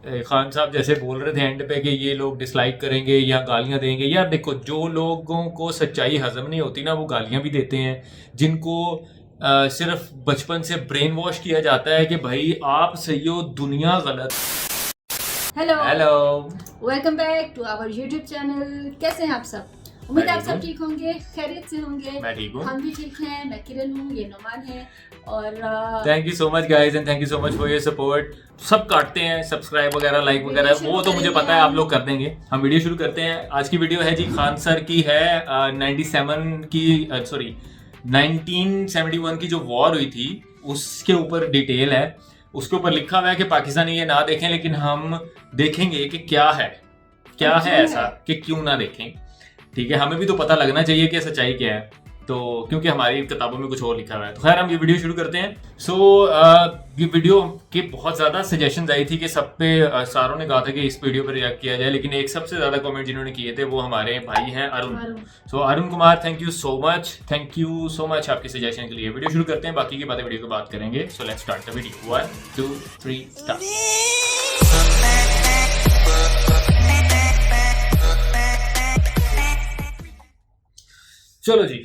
खान साहब जैसे बोल रहे थे एंड पे कि ये लोग डिसलाइक करेंगे या गालियां देंगे। यार देखो, जो लोगों को सच्चाई हजम नहीं होती ना, वो गालियां भी देते हैं। जिनको सिर्फ बचपन से ब्रेन वॉश किया जाता है कि भाई आप सही हो, दुनिया गलत। Hello hello, welcome back to our YouTube channel. कैसे हैं आप सब? उम्मीद है आप मैं सब ठीक ठीक होंगे, खैरियत से होंगे। मैं ठीक हूँ। हम भी ठीक हैं। मैं किरण हूँ, ये नुमान है। और thank you so much guys and thank you so much for your support. सब काटते हैं सब्सक्राइब वगैरह, लाइक वीडियो वगैरह, शुरू वो तो मुझे करेंगे पता है हम। आप लोग कर देंगे। हम वीडियो शुरू करते हैं। आज की वीडियो है जी, खान सर की है। 97 की सॉरी 1971 की जो वॉर हुई थी उसके ऊपर डिटेल है। उसके ऊपर लिखा हुआ है कि पाकिस्तानी ये ना देखें, लेकिन हम देखेंगे कि क्या है क्यों ऐसा है? कि क्यों ना देखें। ठीक है, हमें भी तो पता लगना चाहिए कि सच्चाई क्या है, तो क्योंकि हमारी किताबों में कुछ और लिखा हुआ है। तो खैर हम ये वीडियो शुरू करते हैं। सो ये वीडियो के बहुत ज़्यादा सजेशंस आई थी कि सब पे सारों ने कहा था कि इस वीडियो पर रिएक्ट किया जाए, लेकिन एक सबसे ज़्यादा कमेंट जिन्होंने किए थे वो हमारे भाई हैं Arun. So Arun Kumar, thank you so much आपके सजेशन के लिए। वीडियो शुरू करते हैं, बाकी की बातें वीडियो के बाद करेंगे। So let's start the video. 1 2 3 start. चलो जी।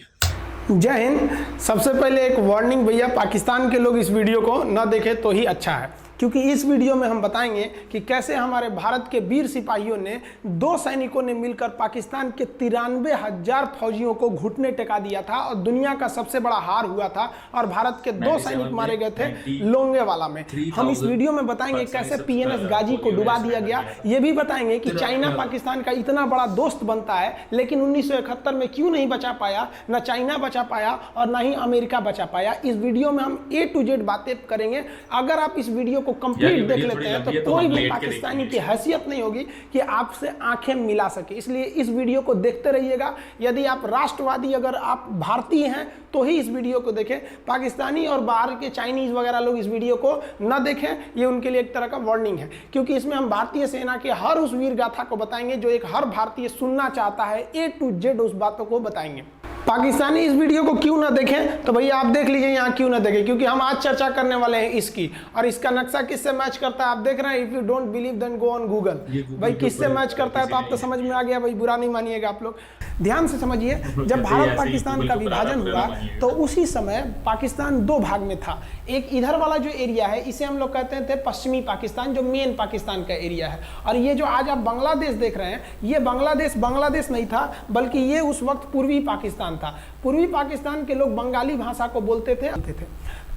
जय हिंद। सबसे पहले एक वार्निंग भैया, पाकिस्तान के लोग इस वीडियो को न देखें तो ही अच्छा है, क्योंकि इस वीडियो में हम बताएंगे कि कैसे हमारे भारत के वीर सिपाहियों ने 2 सैनिकों ने मिलकर पाकिस्तान के 93,000 फौजियों को घुटने टेका दिया था और दुनिया का सबसे बड़ा हार हुआ था। और भारत के 2 सैनिक मारे गए थे लोंगेवाला में। हम इस वीडियो में बताएंगे कैसे PNS गाजी को डुबा दिया गया। ये भी बताएंगे कि चाइना पाकिस्तान का इतना बड़ा दोस्त बनता है, लेकिन 1971 में क्यों नहीं बचा पाया, न चाइना बचा पाया और न ही अमेरिका बचा पाया। इस वीडियो में हम A to Z बातें करेंगे। अगर आप इस वीडियो को कंप्लीट देख लेते हैं तो कोई भी पाकिस्तानी की हैसियत नहीं होगी कि आपसे आंखें मिला सके। इसलिए इस वीडियो को देखते रहिएगा। यदि आप राष्ट्रवादी, अगर आप भारतीय हैं तो ही इस वीडियो को देखें। पाकिस्तानी और बाहर के चाइनीज वगैरह लोग इस वीडियो को न देखें, ये उनके लिए एक तरह का वार्निंग है, क्योंकि इसमें हम भारतीय सेना के हर उस वीर गाथा को बताएंगे जो एक हर भारतीय सुनना चाहता है। A to Z उस बातों को बताएंगे। पाकिस्तानी इस वीडियो को क्यों ना देखें, तो भैया आप देख लीजिए यहाँ क्यों ना देखें, क्योंकि हम आज चर्चा करने वाले हैं इसकी। और इसका नक्शा किससे मैच करता है आप देख रहे हैं। If you don't believe then go on Google. भाई किससे मैच करता है तो आप तो समझ में आ गया भाई, बुरा नहीं मानिएगा आप लोग। ध्यान से समझिए, जब भारत पाकिस्तान का विभाजन हुआ तो उसी समय पाकिस्तान 2 भाग में था। एक इधर वाला जो एरिया है इसे हम लोग कहते थे पश्चिमी पाकिस्तान, जो मेन पाकिस्तान का एरिया है। और ये जो आज आप बांग्लादेश देख रहे हैं, ये बांग्लादेश नहीं था, बल्कि ये उस वक्त पूर्वी पाकिस्तान था। पूर्वी पाकिस्तान के लोग बंगाली भाषा को बोलते थे।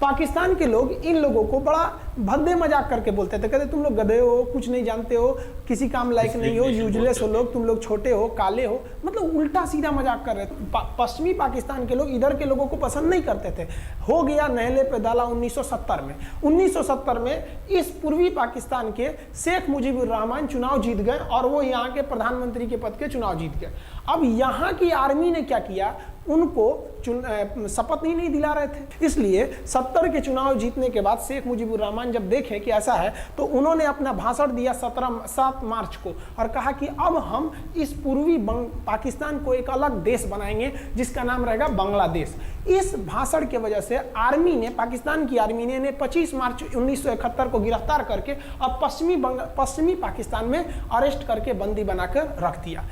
पाकिस्तान के लोग इन लोगों को बड़ा भद्दे मजाक करके बोलते थे, कहते तुम लोग गधे हो, कुछ नहीं जानते हो, किसी काम लायक नहीं हो, यूजलेस हो लोग, तुम लोग छोटे हो, काले हो, मतलब उल्टा सीधा मजाक कर रहे थे। पश्चिमी पाकिस्तान के लोग इधर के लोगों को पसंद नहीं करते थे। हो गया नहले पे दाला 1970 में। 1970 में इस पूर्वी पाकिस्तान के शेख मुजीबुर रहमान चुनाव जीत गए और वो यहाँ के प्रधानमंत्री के पद के चुनाव जीत गए। अब यहाँ की आर्मी ने क्या किया, उनको शपथ ही नहीं दिला रहे थे। इसलिए 70 के चुनाव जीतने के बाद शेख मुजीबुर रहमान जब देखे कि ऐसा है, तो उन्होंने अपना भाषण दिया 7 मार्च को और कहा कि अब हम इस पूर्वी पाकिस्तान को एक अलग देश बनाएंगे जिसका नाम रहेगा बांग्लादेश। इस भाषण की वजह से आर्मी ने, पाकिस्तान की आर्मी ने इन्हें 25 मार्च 1971 को गिरफ्तार करके अब पश्चिमी पाकिस्तान में अरेस्ट करके बंदी बनाकर रख दिया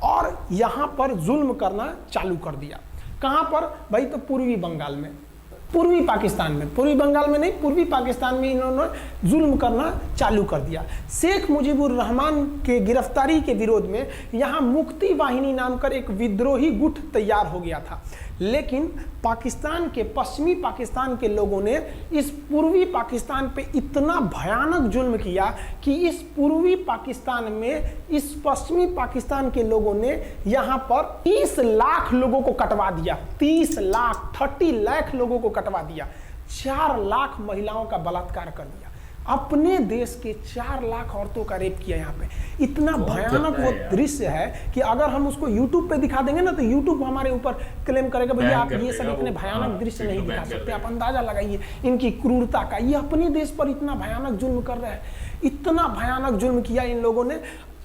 और यहाँ पर जुल्म करना चालू कर दिया। कहाँ पर भाई, तो पूर्वी बंगाल में, पूर्वी पाकिस्तान में, पूर्वी बंगाल में नहीं, पूर्वी पाकिस्तान में इन्होंने जुल्म करना चालू कर दिया। शेख मुजीबुर रहमान के गिरफ्तारी के विरोध में यहाँ मुक्ति वाहिनी नाम कर एक विद्रोही गुट तैयार हो गया था। लेकिन पाकिस्तान के, पश्चिमी पाकिस्तान के लोगों ने इस पूर्वी पाकिस्तान पे इतना भयानक जुल्म किया कि इस पूर्वी पाकिस्तान में इस पश्चिमी पाकिस्तान के लोगों ने यहाँ पर 30 लाख लोगों को कटवा दिया। 30 लाख लोगों को कटवा दिया। 4 लाख महिलाओं का बलात्कार कर दिया। अपने देश के 4 लाख औरतों का रेप किया यहाँ पे। इतना भयानक वो दृश्य है कि अगर हम उसको YouTube पे दिखा देंगे ना, तो YouTube हमारे ऊपर क्लेम करेगा भैया आप ये सब इतने भयानक दृश्य नहीं दिखा सकते। आप अंदाजा लगाइए इनकी क्रूरता का। ये अपने देश पर इतना भयानक जुल्म कर रहे हैं, इतना भयानक जुल्म किया इन लोगों ने।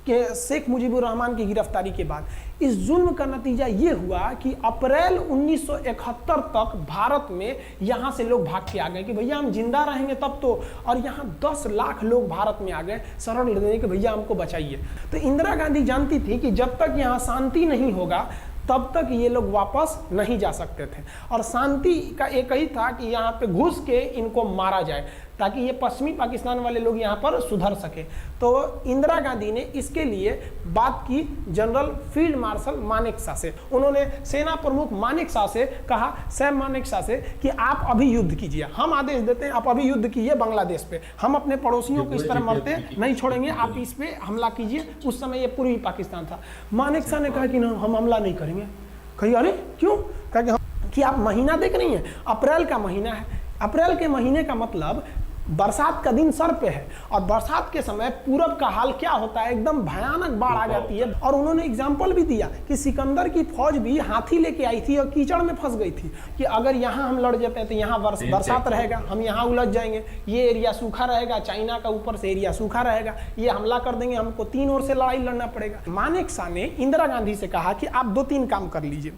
कि शेख मुजीबुर रहमान की गिरफ्तारी के बाद इस जुल्म का नतीजा ये हुआ कि अप्रैल 1971 तक भारत में यहाँ से लोग भाग के आ गए कि भैया हम जिंदा रहेंगे तब तो, और यहाँ 10 लाख लोग भारत में आ गए शरण लेने कि भैया हमको बचाइए। तो इंदिरा गांधी जानती थी कि जब तक यहाँ शांति नहीं होगा तब तक ये लोग वापस नहीं जा सकते थे, और शांति का एक ही था कि यहाँ पे घुस के इनको मारा जाए ताकि ये पश्चिमी पाकिस्तान वाले लोग यहाँ पर सुधर सके। तो इंदिरा गांधी ने इसके लिए बात की जनरल फील्ड मार्शल मानेकशॉ से। उन्होंने सेना प्रमुख मानेकशॉ से कहा, सैम मानेकशॉ से, कि आप अभी युद्ध कीजिए, हम आदेश देते हैं आप अभी युद्ध कीजिए बांग्लादेश पे, हम अपने पड़ोसियों को इस तरह मरते नहीं छोड़ेंगे, आप इस पे हमला कीजिए। उस समय ये पूर्वी पाकिस्तान था। मानेकशॉ ने कहा कि ना हम हमला नहीं करेंगे। कही अरे क्यों? कहा कि आप महीना देख रही हैं, अप्रैल का महीना है, अप्रैल के महीने का मतलब बरसात का दिन सर पे है, और बरसात के समय पूरब का हाल क्या होता है, एकदम भयानक बाढ़ आ जाती है। और उन्होंने एग्जाम्पल भी दिया कि सिकंदर की फौज भी हाथी लेके आई थी और कीचड़ में फंस गई थी कि अगर यहाँ हम लड़ जाते हैं तो यहाँ बरसात रहेगा, हम यहाँ उलझ जाएंगे, ये एरिया सूखा रहेगा, चाइना का ऊपर से एरिया सूखा रहेगा, ये हमला कर देंगे, हमको 3 ओर से लड़ाई लड़ना पड़ेगा। मानेकशॉ ने इंदिरा गांधी से कहा कि आप 2-3 काम कर लीजिए।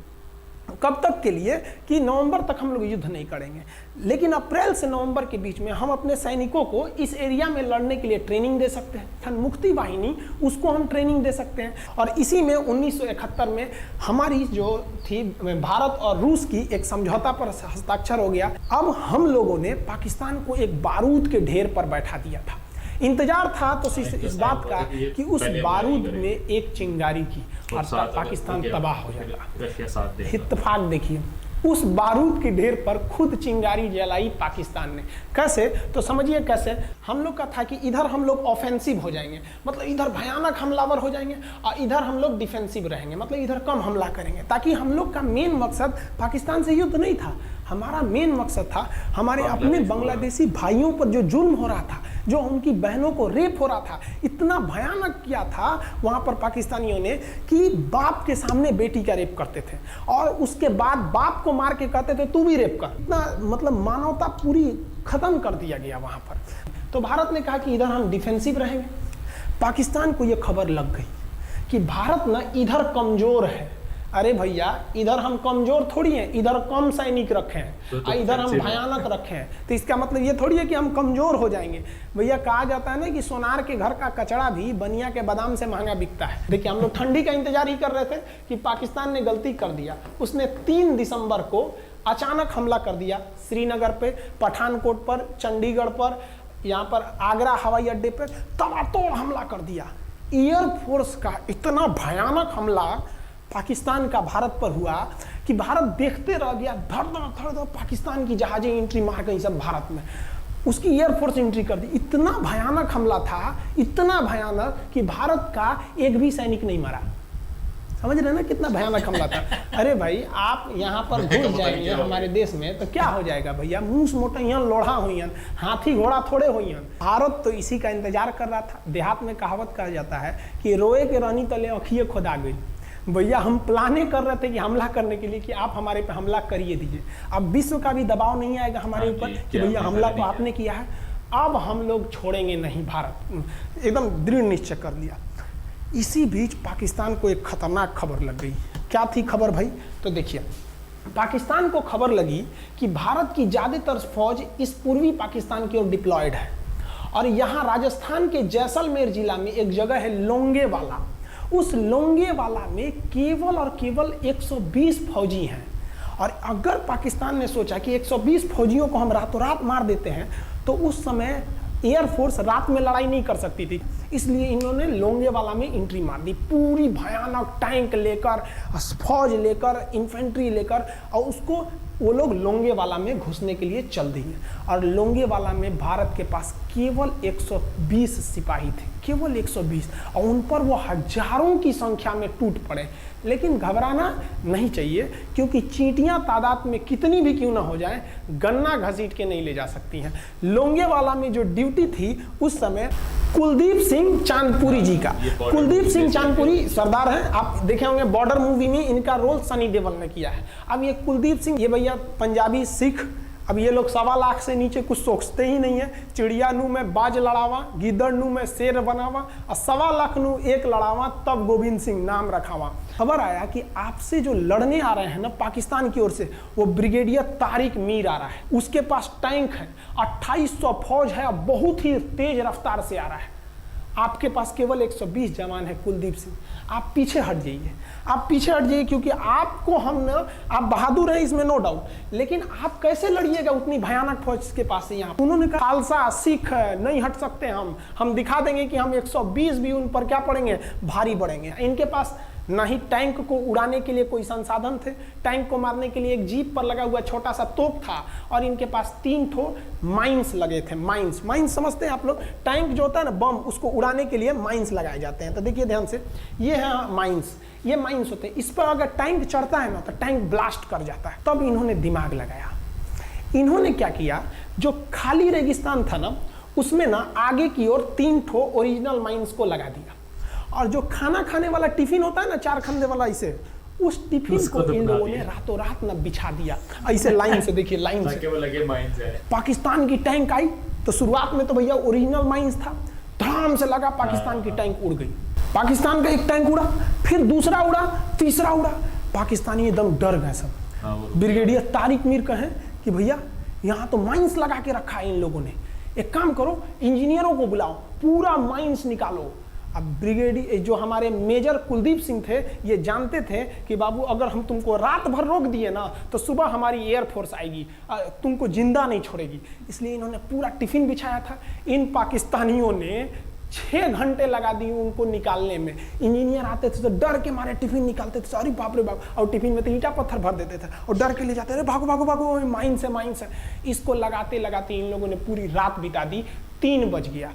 कब तक के लिए? कि नवंबर तक हम लोग युद्ध नहीं करेंगे, लेकिन अप्रैल से नवंबर के बीच में हम अपने सैनिकों को इस एरिया में लड़ने के लिए ट्रेनिंग दे सकते हैं, मुक्ति वाहिनी उसको हम ट्रेनिंग दे सकते हैं। और इसी में 1971 में हमारी जो थी भारत और रूस की एक समझौता पर हस्ताक्षर हो गया। अब हम लोगों ने पाकिस्तान को एक बारूद के ढेर पर बैठा दिया था। इंतजार था तो इस बात का कि उस बारूद में एक चिंगारी की और पाकिस्तान तबाह हो जाएगा। इत्तेफाक देखिए, उस बारूद के ढेर पर खुद चिंगारी जलाई पाकिस्तान ने। कैसे? तो समझिए कैसे। हम लोग का था कि इधर हम लोग ऑफेंसिव हो जाएंगे, मतलब इधर भयानक हमलावर हो जाएंगे, और इधर हम लोग डिफेंसिव रहेंगे, मतलब इधर कम हमला करेंगे, ताकि हम लोग का मेन मकसद पाकिस्तान से युद्ध नहीं था। हमारा मेन मकसद था हमारे अपने बांग्लादेशी भाइयों पर जो जुल्म हो रहा था, जो उनकी बहनों को रेप हो रहा था, इतना भयानक किया था वहाँ पर पाकिस्तानियों ने कि बाप के सामने बेटी का रेप करते थे, और उसके बाद बाप को मार के कहते थे तू भी रेप कर। इतना मतलब मानवता पूरी खत्म कर दिया गया वहाँ पर। तो भारत ने कहा कि इधर हम डिफेंसिव रहेंगे। पाकिस्तान को ये खबर लग गई कि भारत ना इधर कमज़ोर है। अरे भैया, इधर हम कमजोर थोड़ी हैं, इधर कम सैनिक रखे हैं, और इधर हम भयानक रखे हैं, तो इसका मतलब ये थोड़ी है कि हम कमजोर हो जाएंगे। भैया कहा जाता है ना कि सोनार के घर का कचड़ा भी बनिया के बादाम से महंगा बिकता है। देखिए, हम लोग ठंडी का इंतजार ही कर रहे थे कि पाकिस्तान ने गलती कर दिया। उसने 3 दिसंबर को अचानक हमला कर दिया श्रीनगर पे, पठानकोट पर, चंडीगढ़ पर, यहाँ पर आगरा हवाई अड्डे पर तबातोड़ हमला कर दिया। एयरफोर्स का इतना भयानक हमला पाकिस्तान का भारत पर हुआ कि भारत देखते रह गया। धड़ धड़ पाकिस्तान की जहाजें एंट्री मार गई सब भारत में, उसकी एयरफोर्स एंट्री कर दी। इतना भयानक हमला था, इतना भयानक कि भारत का एक भी सैनिक नहीं मरा। समझ रहे ना कितना भयानक हमला था। अरे भाई, आप यहाँ पर घुस जाएंगे हमारे देश में तो क्या हो जाएगा भैया? मूस मोटइयन लोढ़ा हुईन, हाथी घोड़ा थोड़े हुईन। भारत तो इसी का इंतजार कर रहा था। देहात में कहावत कहा जाता है कि रोए के रानी तले अखिए खुदा गई। भैया हम प्लाने कर रहे थे कि हमला करने के लिए कि आप हमारे पे हमला करिए दीजिए। अब विश्व का भी दबाव नहीं आएगा हमारे ऊपर कि भैया हमला तो आपने किया है, अब हम लोग छोड़ेंगे नहीं। भारत एकदम दृढ़ निश्चय कर लिया। इसी बीच पाकिस्तान को एक खतरनाक खबर लग गई। क्या थी खबर भाई? तो देखिए, पाकिस्तान को खबर लगी कि भारत की ज़्यादातर फौज इस पूर्वी पाकिस्तान की ओर डिप्लॉयड है, और यहाँ राजस्थान के जैसलमेर जिला में एक जगह है लोंगेवाला। उस लोंगेवाला में केवल और केवल 120 फौजी हैं, और अगर पाकिस्तान ने सोचा कि 120 फौजियों को हम रातों रात मार देते हैं तो उस समय एयरफोर्स रात में लड़ाई नहीं कर सकती थी, इसलिए इन्होंने लोंगेवाला में एंट्री मार दी। पूरी भयानक टैंक लेकर, फौज लेकर, इन्फेंट्री लेकर, और उसको वो लोग लोंगेवाला में घुसने के लिए चल दिए। और लोंगेवाला में भारत के पास केवल 120 सिपाही थे, केवल 120, और उन पर वो हजारों की संख्या में टूट पड़े। लेकिन घबराना नहीं चाहिए, क्योंकि चींटियां तादाद में कितनी भी क्यों ना हो जाएं, गन्ना घसीट के नहीं ले जा सकती हैं। लोंगेवाला में जो ड्यूटी थी उस समय कुलदीप सिंह चांदपुरी जी का। कुलदीप सिंह चांदपुरी सरदार हैं, आप देखे होंगे बॉर्डर मूवी में इनका रोल सनी देओल ने किया है। अब ये कुलदीप सिंह, ये भैया पंजाबी सिख अब ये लोग 1.25 लाख से नीचे कुछ सोचते ही नहीं है। चिड़िया नू में बाज लड़ावा, गिदड़ नू में शेर बनावा, और 1.25 लाख नू एक लड़ावा, तब गोविंद सिंह नाम रखावा। खबर आया कि आपसे जो लड़ने आ रहे हैं ना पाकिस्तान की ओर से, वो ब्रिगेडियर तारिक मीर आ रहा है। उसके पास टैंक है, 2800 फौज है, बहुत ही तेज रफ्तार से आ रहा है। आपके पास केवल 120 जवान है कुलदीप सिंह। आप पीछे हट जाइए, आप पीछे हट जाइए, क्योंकि आपको हम ना, आप बहादुर हैं इसमें नो डाउट, लेकिन आप कैसे लड़िएगा उतनी भयानक फौज के पास से। यहाँ उन्होंने कहा खालसा सिख नहीं हट सकते, हम दिखा देंगे कि हम 120 भी उन पर क्या पड़ेंगे, भारी पड़ेंगे। इनके पास ना ही टैंक को उड़ाने के लिए कोई संसाधन थे, टैंक को मारने के लिए एक जीप पर लगा हुआ छोटा सा तोप था, और इनके पास 3 ठो माइंस लगे थे। माइंस समझते हैं आप लोग, टैंक जो होता है ना बम, उसको उड़ाने के लिए माइंस लगाए जाते हैं। तो देखिए ध्यान से, ये है माइंस, ये माइंस होते हैं। इस पर अगर टैंक चढ़ता है ना तो टैंक ब्लास्ट कर जाता है। तब इन्होंने दिमाग लगाया, इन्होंने क्या किया, जो खाली रेगिस्तान था ना उसमें ना आगे की ओर 3 ठो ओरिजिनल माइंस को लगा दिया, और जो खाना खाने वाला टिफिन होता है ना 4 खंडे वाला, इसे उस टिफिन को इन लोगों ने रातों रात ना बिछा दिया ऐसे लाइन से। देखिए लाइन से वो लगे माइंस है। पाकिस्तान की टैंक आई तो शुरुआत में तो भैया ओरिजिनल माइंस था, धड़ाम से लगा, पाकिस्तान की टैंक उड़ गई। पाकिस्तान का एक टैंक उड़ा, फिर दूसरा उड़ा, तीसरा उड़ा, पाकिस्तानी एकदम डर गए सब। ब्रिगेडियर तारिक मीर कहें कि भैया यहाँ तो माइंस लगा के रखा है इन लोगों ने, एक काम करो इंजीनियरों को बुलाओ, पूरा माइंस निकालो। अब ब्रिगेडियर जो हमारे मेजर कुलदीप सिंह थे, ये जानते थे कि बाबू अगर हम तुमको रात भर रोक दिए ना तो सुबह हमारी एयरफोर्स आएगी, तुमको जिंदा नहीं छोड़ेगी। इसलिए इन्होंने पूरा टिफिन बिछाया था। इन पाकिस्तानियों ने 6 घंटे लगा दिए उनको निकालने में। इंजीनियर आते थे तो डर के मारे टिफिन निकालते थे, अरे बाप रे बाप, और टिफिन में तो ईंटा पत्थर भर देते थे और डर के ले जाते, अरे भागो भागो भागो, माइंस है माइंस है। इसको लगाते लगाते इन लोगों ने पूरी रात बिता दी। 3 बज गया,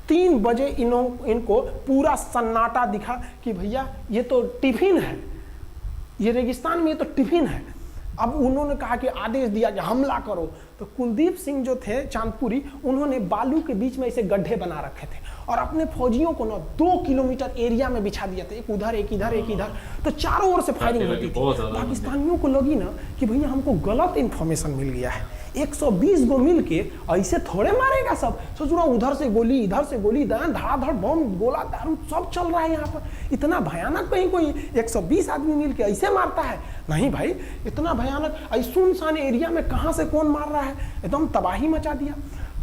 3 बजे इनको पूरा सन्नाटा दिखा कि भैया ये तो टिफिन है, ये रेगिस्तान में ये तो टिफिन है। अब उन्होंने कहा कि आदेश दिया कि हमला करो। तो कुलदीप सिंह जो थे चांदपुरी, उन्होंने बालू के बीच में ऐसे गड्ढे बना रखे थे और अपने फौजियों को ना 2 किलोमीटर एरिया में बिछा दिया था, एक उधर एक इधर एक इधर। तो चारों ओर से फायरिंग होती थी। पाकिस्तानियों को लगी ना कि भैया हमको गलत इंफॉर्मेशन मिल गया है, 120 गो मिल के ऐसे थोड़े मारेगा सब। सोच रहा हूँ उधर से गोली इधर से गोली, धड़ाधड़ बम गोला दारू सब चल रहा है यहाँ पर। इतना भयानक कहीं कोई 120 आदमी मिल के ऐसे मारता है? नहीं भाई, इतना भयानक सुनसान एरिया में कहाँ से कौन मार रहा है, एकदम तबाही मचा दिया।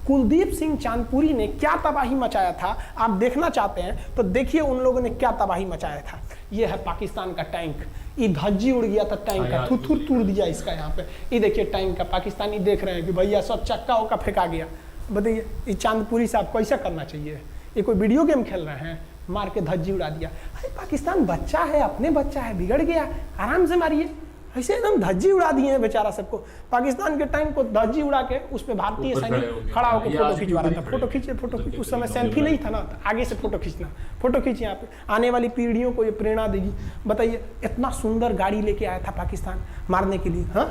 कुलदीप सिंह चांदपुरी ने क्या तबाही मचाया था आप देखना चाहते हैं तो देखिए उन लोगों ने क्या तबाही मचाया था। ये है पाकिस्तान का टैंक, ये धज्जी उड़ गया था टैंक का, थुथुर तोड़ दिया इसका यहाँ पे। ये देखिए टैंक का, पाकिस्तानी देख रहे हैं कि भैया सब चक्का होका फेंका गया। बताइए ये चांदपुरी साहब कैसा करना चाहिए? ये कोई वीडियो गेम खेल रहे हैं, मार के धज्जी उड़ा दिया। अरे पाकिस्तान बच्चा है, अपने बच्चा है, बिगड़ गया, आराम से मारिए। ऐसे एकदम धज्जी उड़ा दिए हैं बेचारा सबको। पाकिस्तान के टैंक को धज्जी उड़ा के उस पर भारतीय सैनिक खड़ा होकर फोटो खिंचवा रहा था। फोटो खींचे। उस समय सेल्फी नहीं था ना, तो आगे से फोटो खींचना, फोटो खींचे। यहाँ पे आने वाली पीढ़ियों को ये प्रेरणा देगी। बताइए इतना सुंदर गाड़ी लेके आया था पाकिस्तान मारने के लिए, हाँ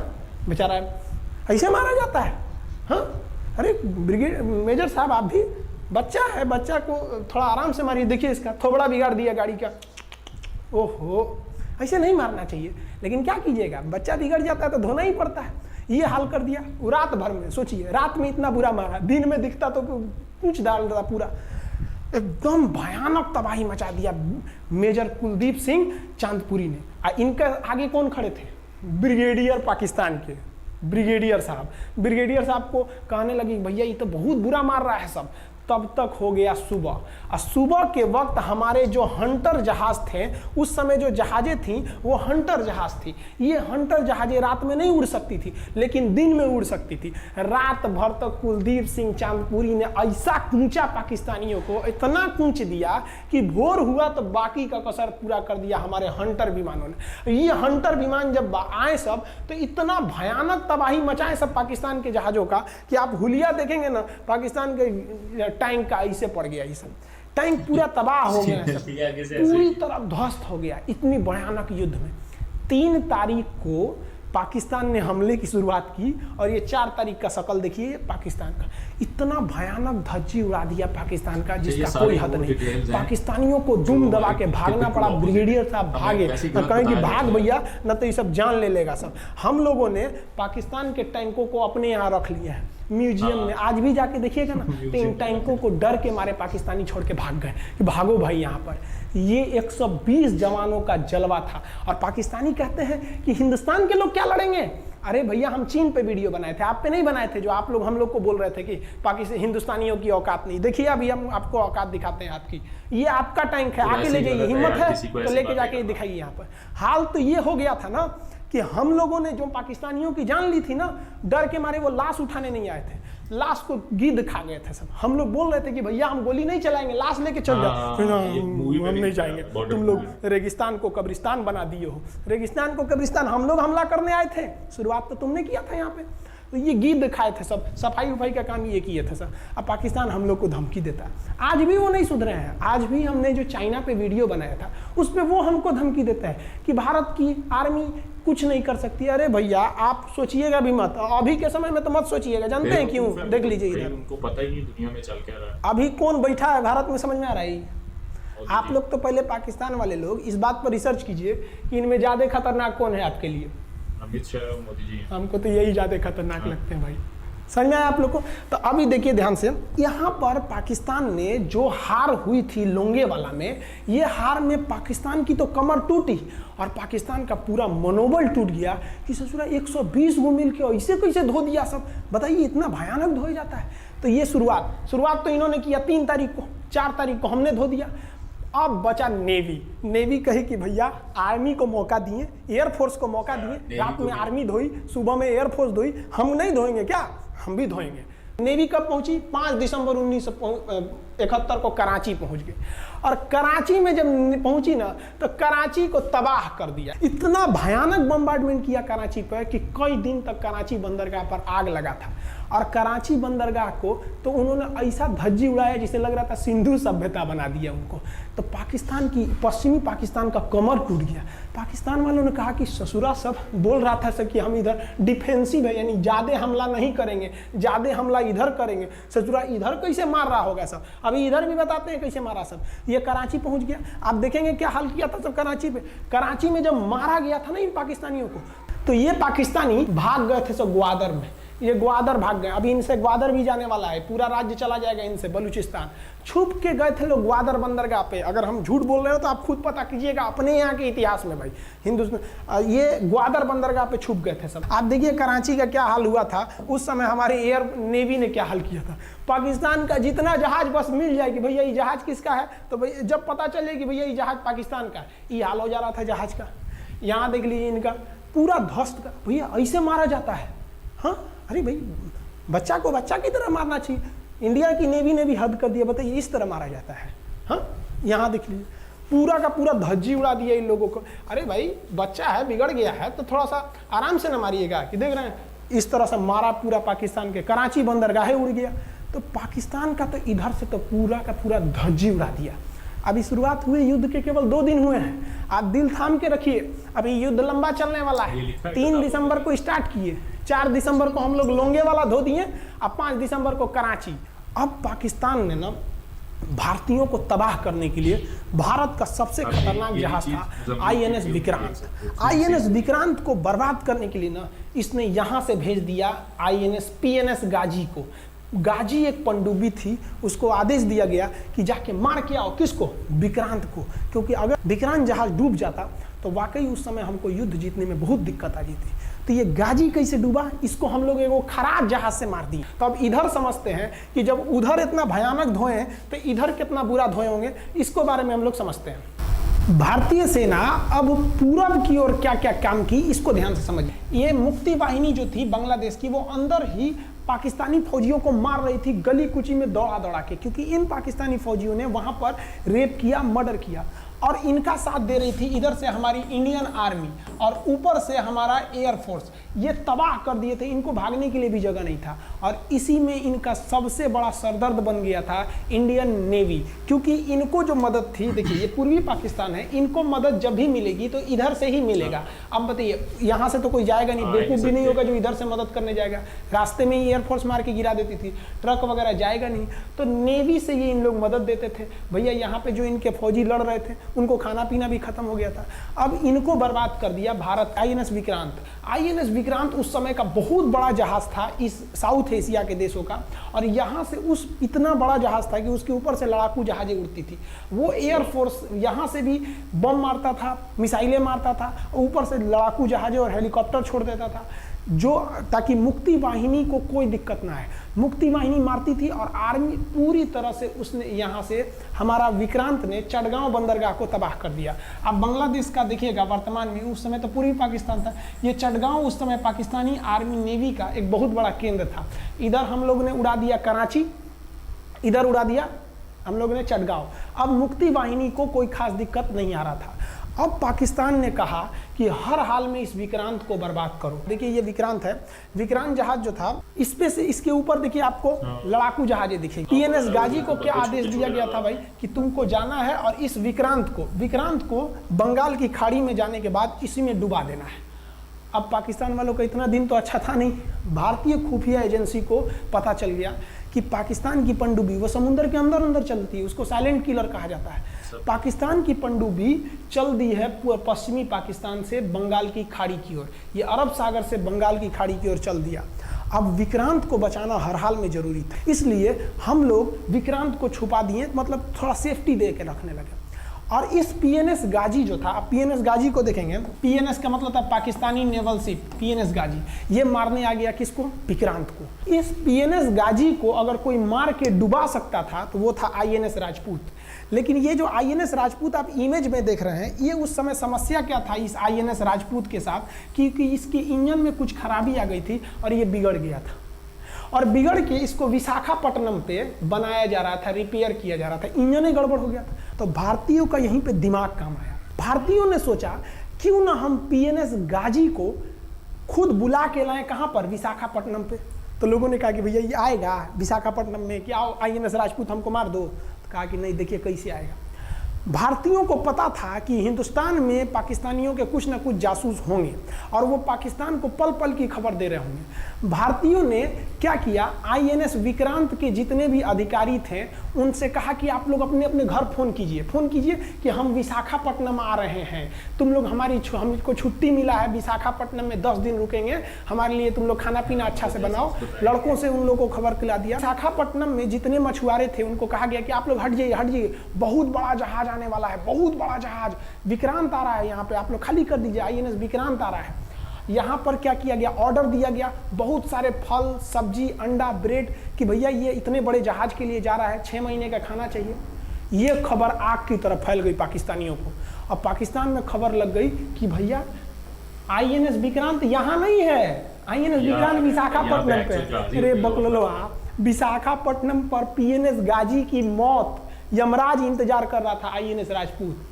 बेचारा ऐसे मारा जाता है? हाँ अरे ब्रिगेड मेजर साहब आप भी बच्चा है, बच्चा को थोड़ा आराम से मारिए। देखिए इसका थोबड़ा बिगाड़ दिया गाड़ी का। ओहो, ऐसे नहीं मारना चाहिए, लेकिन क्या कीजिएगा, बच्चा बिगड़ जाता है तो धोना ही पड़ता है। ये हाल कर दिया रात भर में। सोचिए रात में इतना बुरा मारा, दिन में दिखता तो कुछ डाल रहा पूरा। एकदम भयानक तबाही मचा दिया मेजर कुलदीप सिंह चांदपुरी ने। इनके आगे कौन खड़े थे? ब्रिगेडियर पाकिस्तान के ब्रिगेडियर साहब। ब्रिगेडियर साहब को कहने लगी भैया ये तो बहुत बुरा मार रहा है सब। तब तक हो गया सुबह, और सुबह के वक्त हमारे जो हंटर जहाज थे, उस समय जो जहाजें थी वो हंटर जहाज थी। ये हंटर जहाजें रात में नहीं उड़ सकती थी, लेकिन दिन में उड़ सकती थी। रात भर तक कुलदीप सिंह चांदपुरी ने ऐसा कूचा पाकिस्तानियों को, इतना कूच दिया कि भोर हुआ तो बाकी का कसर पूरा कर दिया हमारे हंटर विमानों ने। ये हंटर विमान जब आए सब तो इतना भयानक तबाही मचाए सब पाकिस्तान के जहाजों का कि आप हुलिया देखेंगे ना, पाकिस्तान के टैंक का ऐसे पड़ गया। ये सब टैंक पूरा तबाह हो गया, पूरी तरह ध्वस्त हो गया इतनी भयानक युद्ध में। 3 तारीख को पाकिस्तान ने हमले की शुरुआत की और ये 4 तारीख का शकल देखिए पाकिस्तान का। इतना भयानक धज्जी उड़ा दिया पाकिस्तान का ये जिसका सारी कोई हद वो नहीं। details हैं पाकिस्तानियों को दुम दबा के भागना पड़ा, ब्रिगेडियर साहब भागे, तो कहें कि भाग भैया न तो ये सब जान ले लेगा सब। हम लोगों ने पाकिस्तान के टैंकों को अपने यहाँ रख लिया है म्यूजियम में, आज भी जाके देखिएगा ना तो इन टैंकों को डर के मारे पाकिस्तानी छोड़ के भाग गए कि भागो भाई यहाँ पर। ये 120 जवानों का जलवा था। और पाकिस्तानी कहते हैं कि हिंदुस्तान के लोग क्या लड़ेंगे। अरे भैया हम चीन पे वीडियो बनाए थे, आप पे नहीं बनाए थे, जो आप लोग हम लोग को बोल रहे थे कि पाकिस्तान हिंदुस्तानियों की औकात नहीं। देखिए अभी हम आपको औकात दिखाते हैं आपकी, ये आपका टैंक है, आके ले जाइए, हिम्मत है तो लेके जाके दिखाइए यहाँ पर। हाल तो ये हो गया था ना कि हम लोगों ने जो पाकिस्तानियों की जान ली थी ना, डर के मारे वो लाश उठाने नहीं आए थे, लाश को गिद्ध खा गए थे सब। हम लोग बोल रहे थे कि भैया हम गोली नहीं चलाएंगे, लाश लेके चल जाओ, हम नहीं जाएंगे, तुम लोग रेगिस्तान को कब्रिस्तान बना दिए हो। रेगिस्तान को कब्रिस्तान हम लोग हमला करने आए थे, शुरुआत तो तुमने किया था यहाँ पे। तो ये गिद्ध खाए थे सब, सफाई उफाई का काम ये किए थे सब। अब पाकिस्तान हम लोग को धमकी देता है, आज भी वो नहीं सुधरे हैं। आज भी हमने जो चाइना पे वीडियो बनाया था उस पर वो हमको धमकी देता है कि भारत की आर्मी कुछ नहीं कर सकती। अरे भैया आप सोचिएगा भी मत, अभी के समय में तो मत सोचिएगा, जानते हैं क्यों? देख लीजिए इधर, उनको पता ही नहीं दुनिया में चल क्या रहा है, अभी कौन बैठा है भारत में, समझ में आ रहा है। आप लोग तो पहले पाकिस्तान वाले लोग इस बात पर रिसर्च कीजिए कि इनमें ज्यादा खतरनाक कौन है आपके लिए। अमित शाह और मोदी जी। हमको तो यही ज्यादा खतरनाक लगते हैं भाई, समझ में आया आप लोग को। तो अभी देखिए ध्यान से, यहाँ पर पाकिस्तान ने जो हार हुई थी लोंगेवाला में, ये हार में पाकिस्तान की तो कमर टूटी और पाकिस्तान का पूरा मनोबल टूट गया कि ससुरा 120 गो मिल के ऐसे कैसे धो दिया सब। बताइए इतना भयानक धोया जाता है। तो ये शुरुआत तो इन्होंने किया 3 तारीख को, 4 तारीख को हमने धो दिया। अब बचा नेवी कही कि भैया आर्मी को मौका दिए, एयरफोर्स को मौका दिए, रात में आर्मी धोई, सुबह में एयरफोर्स धोई, हम नहीं धोएंगे क्या? हम भी धोएंगे। नेवी कब पहुंची? 5 दिसंबर 1971 को कराची पहुंच गई। और कराची में जब पहुंची ना तो कराची को तबाह कर दिया। इतना भयानक बम्बार्डमेंट किया कराची पर कि कई दिन तक कराची बंदरगाह पर आग लगा था। और कराची बंदरगाह को तो उन्होंने ऐसा धज्जी उड़ाया जिसे लग रहा था सिंधु सभ्यता बना दिया उनको। तो पाकिस्तान की, पश्चिमी पाकिस्तान का कमर टूट गया। पाकिस्तान वालों ने कहा कि ससुरा सब बोल रहा था कि हम इधर डिफेंसिव है, यानी ज़्यादा हमला नहीं करेंगे, ज़्यादा हमला इधर करेंगे। ससुरा इधर कैसे मार रहा होगा सब, अभी इधर भी बताते हैं कैसे मारा सब। ये कराची पहुंच गया, आप देखेंगे क्या हाल किया था सब कराची पे। कराची में जब मारा गया था ना इन पाकिस्तानियों को, तो ये पाकिस्तानी भाग गए थे सब ग्वादर में। ये ग्वादर भाग गए, अभी इनसे ग्वादर भी जाने वाला है, पूरा राज्य चला जाएगा इनसे, बलूचिस्तान। छुप के गए थे लोग ग्वादर बंदरगाह पे। अगर हम झूठ बोल रहे हो तो आप खुद पता कीजिएगा अपने यहाँ के इतिहास में भाई, हिंदुस्तान ये ग्वादर बंदरगाह पे छुप गए थे सब। आप देखिए कराची का क्या हाल हुआ था उस समय, हमारे एयर नेवी ने क्या हाल किया था। पाकिस्तान का जितना जहाज बस मिल जाए कि भैया ये जहाज किसका है, तो भैया जब पता चले कि भैया ये जहाज पाकिस्तान का, ये हाल हो जा रहा था जहाज का। यहाँ देख लीजिए इनका पूरा ध्वस्त का, भैया ऐसे मारा जाता है। हाँ अरे भाई बच्चा को बच्चा की तरह मारना चाहिए। इंडिया की नेवी ने भी हद कर दिया, बताइए इस तरह मारा जाता है। हाँ यहाँ देख लीजिए पूरा का पूरा धज्जी उड़ा दिया इन लोगों को। अरे भाई बच्चा है, बिगड़ गया है तो थोड़ा सा आराम से न मारिएगा, कि देख रहे हैं इस तरह से मारा पूरा पाकिस्तान के, कराची बंदरगाह उड़ गया। तो पाकिस्तान का तो इधर से तो पूरा का पूरा धज्जी उड़ा दिया। अभी शुरुआत हुई युद्ध के केवल 2 दिन हुए हैं, आप दिल थाम के रखिए, अभी युद्ध लंबा चलने वाला है। 3 दिसंबर को स्टार्ट किए, 4 दिसंबर को हम लोग लोंगेवाला धो दिए, अब 5 दिसंबर को कराची। अब पाकिस्तान ने ना भारतीयों को तबाह करने के लिए भारत का सबसे खतरनाक जहाज था INS विक्रांत। INS विक्रांत को बर्बाद करने के लिए ना इसने यहाँ से भेज दिया INS PNS गाजी को। गाजी एक पनडुब्बी थी, उसको आदेश दिया गया कि जाके मार के आओ, किसको? विक्रांत को। क्योंकि अगर विक्रांत जहाज डूब जाता तो वाकई उस समय हमको युद्ध जीतने में बहुत दिक्कत आ जाती। तो ये गाजी कैसे डूबा, इसको हम लोग एगो खराब जहाज से मार दिए। तो अब इधर समझते हैं कि जब उधर इतना भयानक धोए तो इधर कितना बुरा धोए होंगे, इसको बारे में हम लोग समझते हैं। भारतीय सेना अब पूरब की ओर क्या क्या काम की, इसको ध्यान से समझिए। ये मुक्ति वाहिनी जो थी बांग्लादेश की, वो अंदर ही पाकिस्तानी फौजियों को मार रही थी गली कुची में दौड़ा दौड़ा के, क्योंकि इन पाकिस्तानी फौजियों ने वहां पर रेप किया, मर्डर किया। और इनका साथ दे रही थी इधर से हमारी इंडियन आर्मी और ऊपर से हमारा एयरफोर्स। ये तबाह कर दिए थे, इनको भागने के लिए भी जगह नहीं था। और इसी में इनका सबसे बड़ा सरदर्द बन गया था इंडियन नेवी, क्योंकि इनको जो मदद थी, देखिए ये पूर्वी पाकिस्तान है, इनको मदद जब भी मिलेगी तो इधर से ही मिलेगा। अब बताइए, यहाँ से तो कोई जाएगा नहीं, बेवकूफ़ भी नहीं होगा जो इधर से मदद करने जाएगा, रास्ते में ही एयरफोर्स मार के गिरा देती थी, ट्रक वगैरह जाएगा नहीं, तो नेवी से ये इन लोग मदद देते थे। भैया यहाँ पे जो इनके फौजी लड़ रहे थे उनको खाना पीना भी खत्म हो गया था। अब इनको बर्बाद कर दिया भारत। आईएनएस विक्रांत, आईएनएस विक्रांत उस समय का बहुत बड़ा जहाज था इस साउथ एशिया के देशों का, और यहाँ से उस इतना बड़ा जहाज था कि उसके ऊपर से लड़ाकू जहाजें उड़ती थी। वो एयरफोर्स यहाँ से भी बम मारता था, मिसाइलें मारता था, ऊपर से लड़ाकू जहाजें और हेलीकॉप्टर छोड़ देता था, जो ताकि मुक्ति वाहिनी को कोई दिक्कत ना है। मुक्ति वाहिनी मारती थी और आर्मी पूरी तरह से उसने यहाँ से हमारा विक्रांत ने चटगांव बंदरगाह को तबाह कर दिया। अब बांग्लादेश का देखिएगा वर्तमान में, उस समय तो पूर्वी पाकिस्तान था, ये चटगांव उस समय पाकिस्तानी आर्मी नेवी का एक बहुत बड़ा केंद्र था। इधर हम लोग ने उड़ा दिया कराची, इधर उड़ा दिया हम लोग ने चटगांव। अब मुक्ति वाहिनी को कोई खास दिक्कत नहीं आ रहा था। अब पाकिस्तान ने कहा कि हर हाल में इस विक्रांत को बर्बाद करो। देखिए ये विक्रांत है, विक्रांत जहाज जो था, इस पे से इसके ऊपर देखिए आपको लड़ाकू जहाजें दिखेंगी। पीएनएस गाजी को क्या आदेश दिया गया था भाई कि तुमको जाना है और इस विक्रांत को बंगाल की खाड़ी में जाने के बाद इसी में डुबा देना है। अब पाकिस्तान वालों का इतना दिन तो अच्छा था नहीं, भारतीय खुफिया एजेंसी को पता चल गया कि पाकिस्तान की पनडुब्बी वो समुद्र के अंदर अंदर चलती है, उसको साइलेंट किलर कहा जाता है। पाकिस्तान की पनडुब्बी चल दी है पश्चिमी पाकिस्तान से बंगाल की खाड़ी की ओर, ये अरब सागर से बंगाल की खाड़ी की ओर चल दिया। अब विक्रांत को बचाना हर हाल में जरूरी था, इसलिए हम लोग विक्रांत को छुपा दिए, मतलब थोड़ा सेफ्टी दे के रखने लगे। और इस पीएनएस गाजी जो था, पीएनएस गाजी को देखेंगे, पीएनएस का मतलब था पाकिस्तानी नेवल शिप, पीएनएस गाजी, ये मारने आ गया किसको? विक्रांत को। इस पीएनएस गाजी को अगर कोई मार के डुबा सकता था तो वो था आईएनएस राजपूत। लेकिन ये जो आईएनएस राजपूत आप इमेज में देख रहे हैं, ये उस समय समस्या क्या था इस आईएनएस राजपूत के साथ, क्योंकि इसके इंजन में कुछ खराबी आ गई थी और ये बिगड़ गया था, और बिगड़ के इसको विशाखापट्टनम पे बनाया जा रहा था, रिपेयर किया जा रहा था, इंजन ही गड़बड़ हो गया था। तो भारतीयों का यहीं पे दिमाग काम आया। भारतीयों ने सोचा क्यों ना हम पीएनएस गाजी को खुद बुला के लाएं, कहां पर? विशाखापट्टनम पे। तो लोगों ने कहा कि भैया ये आएगा विशाखापट्टनम में, क्या आईएनएस राजपूत हमको मार दो? तो कहा कि नहीं, देखिए कैसे आएगा। भारतीयों को पता था कि हिंदुस्तान में पाकिस्तानियों के कुछ ना कुछ जासूस होंगे और वो पाकिस्तान को पल पल की खबर दे रहे होंगे। भारतीयों ने क्या किया, आईएनएस विक्रांत के जितने भी अधिकारी थे उनसे कहा कि आप लोग अपने अपने घर फोन कीजिए कि हम विशाखापट्टनम आ रहे हैं, तुम लोग हमको छुट्टी मिला है, विशाखापट्टनम में 10 दिन रुकेंगे, हमारे लिए तुम लोग खाना पीना अच्छा से बनाओ। लड़कों से उन लोगों को खबर खिला दिया। विशाखापट्टनम में जितने मछुआरे थे उनको कहा गया कि आप लोग हट जाइए, बहुत बड़ा जहाज आने वाला है, बहुत बड़ा जहाज विक्रांत आ रहा है, यहाँ पे आप लोग खाली कर दीजिए, आईएनएस विक्रांत आ रहा है। यहाँ पर क्या किया गया, ऑर्डर दिया गया, बहुत सारे फल सब्जी अंडा ब्रेड, कि भैया ये इतने बड़े जहाज के लिए जा रहा है, 6 महीने का खाना चाहिए। ये खबर आग की तरफ फैल गई पाकिस्तानियों को। अब पाकिस्तान में खबर लग गई कि भैया आईएनएस विक्रांत यहाँ नहीं है, आईएनएस विक्रांत विशाखापट्टनम पे। अरे बकलोलवा, विशाखापट्टनम पर पीएनएस गाजी की मौत यमराज इंतजार कर रहा था आईएनएस राजपूत।